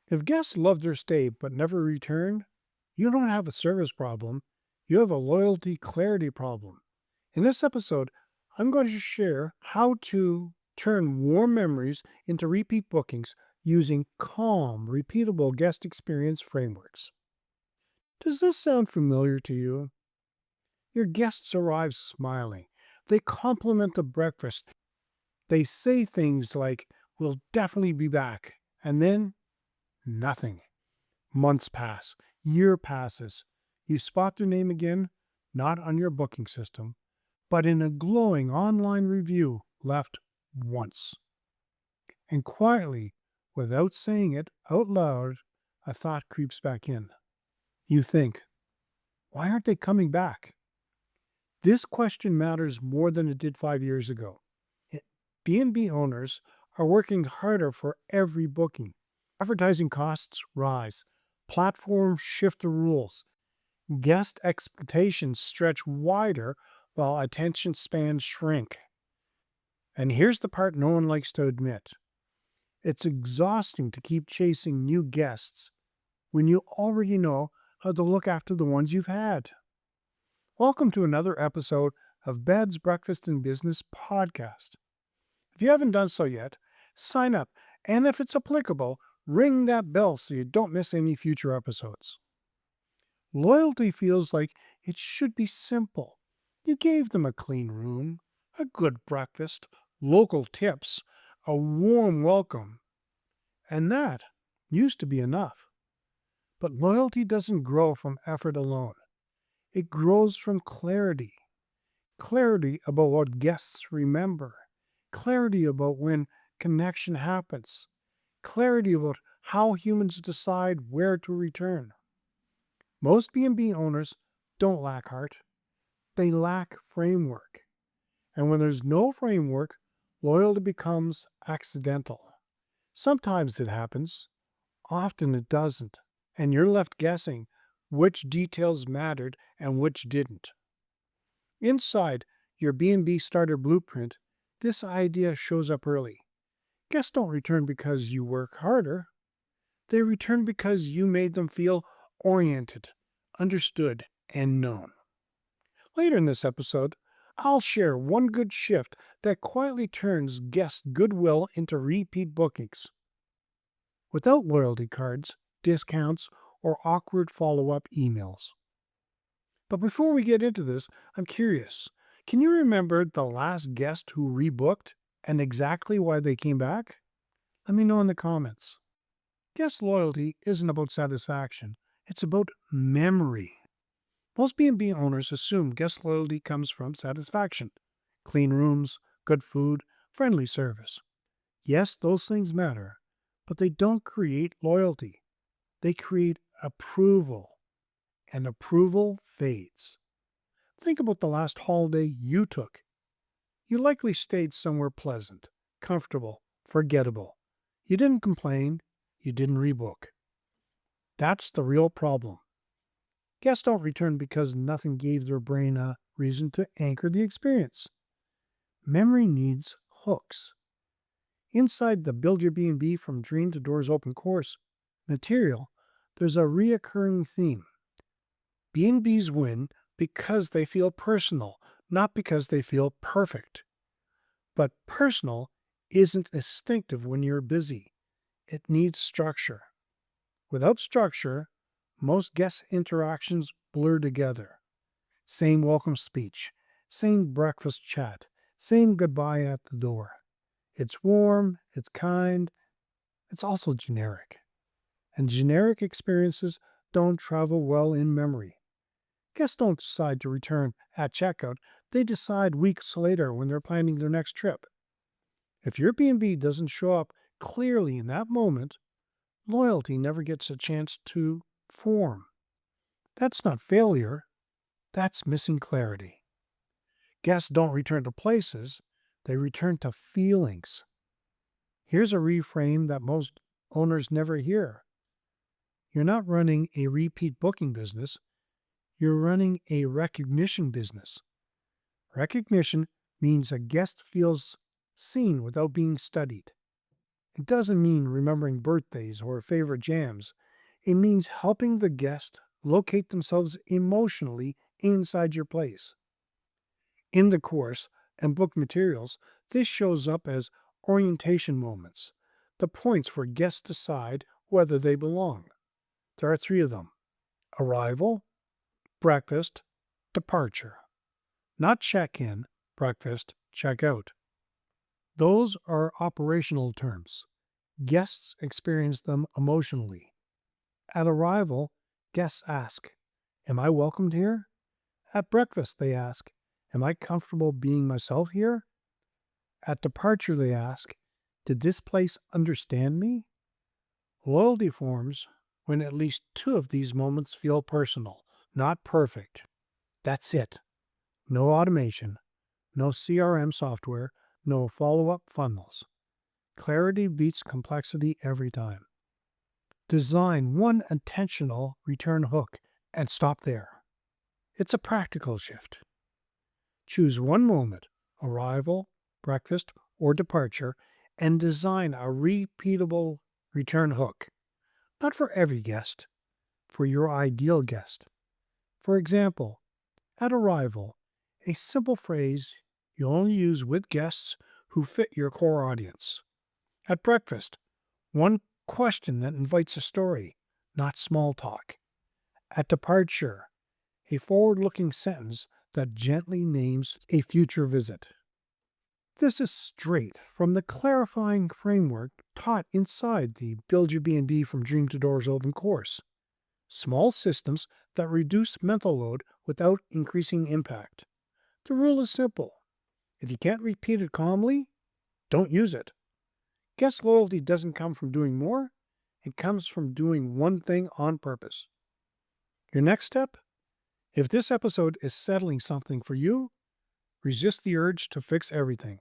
If guests love their stay but never return, you don't have a service problem, you have a loyalty clarity problem. In this episode, I'm going to share how to turn warm memories into repeat bookings using calm, repeatable guest experience frameworks. Does this sound familiar to you? Your guests arrive smiling. They compliment the breakfast. They say things like, "We'll definitely be back." And then nothing. Months pass, year passes. You spot their name again, not on your booking system, but in a glowing online review left once. And quietly, without saying it out loud, a thought creeps back in. You think, why aren't they coming back? This question matters more than it did 5 years ago. B&B owners are working harder for every booking. Advertising costs rise. Platforms shift the rules. Guest expectations stretch wider while attention spans shrink. And here's the part no one likes to admit. It's exhausting to keep chasing new guests when you already know how to look after the ones you've had. Welcome to another episode of Bed's Breakfast and Business podcast. If you haven't done so yet, sign up, and if it's applicable, ring that bell so you don't miss any future episodes. Loyalty feels like it should be simple. You gave them a clean room, a good breakfast, local tips, a warm welcome, and that used to be enough. But loyalty doesn't grow from effort alone. It grows from clarity. Clarity about what guests remember. Clarity about when connection happens. Clarity about how humans decide where to return. Most B&B owners don't lack heart. They lack framework. And when there's no framework, loyalty becomes accidental. Sometimes it happens. Often it doesn't. And you're left guessing which details mattered and which didn't. Inside your B&B Starter Blueprint, this idea shows up early. Guests don't return because you work harder. They return because you made them feel oriented, understood, and known. Later in this episode, I'll share one good shift that quietly turns guest goodwill into repeat bookings. Without loyalty cards, discounts, or awkward follow-up emails. But before we get into this, I'm curious. Can you remember the last guest who rebooked and exactly why they came back? Let me know in the comments. Guest loyalty isn't about satisfaction. It's about memory. Most B&B owners assume guest loyalty comes from satisfaction. Clean rooms, good food, friendly service. Yes, those things matter, but they don't create loyalty. They create approval. And approval fades. Think about the last holiday you took. You likely stayed somewhere pleasant, comfortable, forgettable. You didn't complain. You didn't rebook. That's the real problem. Guests don't return because nothing gave their brain a reason to anchor the experience. Memory needs hooks. Inside the Build Your B&B from Dream to Doors Open course material, there's a reoccurring theme. B&Bs win because they feel personal, not because they feel perfect. But personal isn't instinctive when you're busy. It needs structure. Without structure, most guest interactions blur together. Same welcome speech, same breakfast chat, same goodbye at the door. It's warm, it's kind, it's also generic. And generic experiences don't travel well in memory. Guests don't decide to return at checkout. They decide weeks later when they're planning their next trip. If your B&B doesn't show up clearly in that moment, loyalty never gets a chance to form. That's not failure. That's missing clarity. Guests don't return to places. They return to feelings. Here's a reframe that most owners never hear. You're not running a repeat booking business. You're running a recognition business. Recognition means a guest feels seen without being studied. It doesn't mean remembering birthdays or favorite jams. It means helping the guest locate themselves emotionally inside your place. In the course and book materials, this shows up as orientation moments, the points where guests decide whether they belong. There are 3 of them: arrival, breakfast, departure. Not check in, breakfast, check out. Those are operational terms. Guests experience them emotionally. At arrival, guests ask, "Am I welcomed here?" At breakfast, they ask, "Am I comfortable being myself here?" At departure, they ask, "Did this place understand me?" Loyalty forms when at least 2 of these moments feel personal, not perfect. That's it. No automation, no CRM software, no follow-up funnels. Clarity beats complexity every time. Design one intentional return hook and stop there. It's a practical shift. Choose one moment, arrival, breakfast, or departure, and design a repeatable return hook. Not for every guest, for your ideal guest. For example, at arrival, a simple phrase you only use with guests who fit your core audience. At breakfast, one question that invites a story, not small talk. At departure, a forward-looking sentence that gently names a future visit. This is straight from the clarifying framework taught inside the Build Your B&B from Dream to Doors Open course. Small systems that reduce mental load without increasing impact. The rule is simple. If you can't repeat it calmly, don't use it. Guest loyalty doesn't come from doing more. It comes from doing one thing on purpose. Your next step? If this episode is settling something for you, resist the urge to fix everything.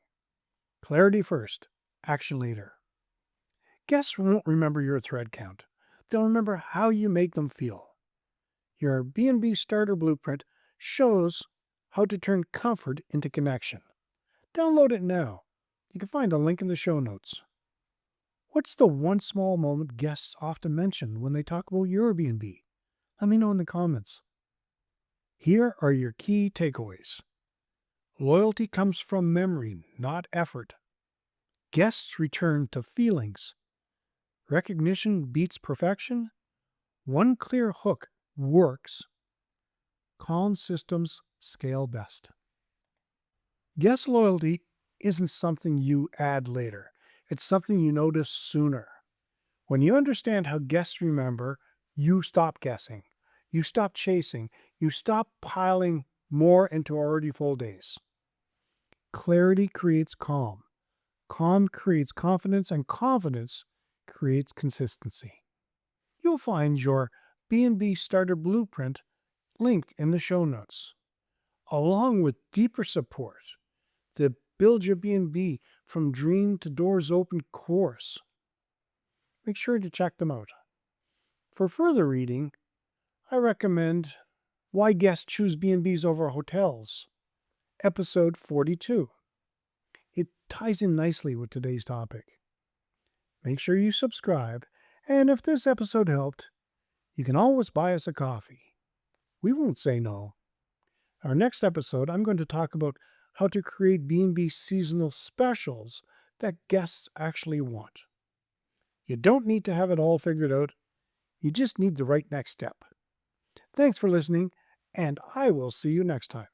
Clarity first, action later. Guests won't remember your thread count. They'll remember how you make them feel. Your B&B Starter Blueprint shows how to turn comfort into connection. Download it now. You can find a link in the show notes. What's the one small moment guests often mention when they talk about your B&B? Let me know in the comments. Here are your key takeaways. Loyalty comes from memory, not effort. Guests return to feelings. Recognition beats perfection. One clear hook works. Calm systems scale best. Guest loyalty isn't something you add later. It's something you notice sooner. When you understand how guests remember, you stop guessing. You stop chasing. You stop piling more into already full days. Clarity creates calm. Calm creates confidence, and confidence creates consistency. You'll find your B&B Starter Blueprint linked in the show notes, along with deeper support, the Build Your B&B from Dream to Doors Open course. Make sure to check them out. For further reading, I recommend Why Guests Choose B&Bs Over Hotels, episode 42. It ties in nicely with today's topic. Make sure you subscribe, and if this episode helped, you can always buy us a coffee. We won't say no. Our next episode, I'm going to talk about how to create B&B seasonal specials that guests actually want. You don't need to have it all figured out. You just need the right next step. Thanks for listening, and I will see you next time.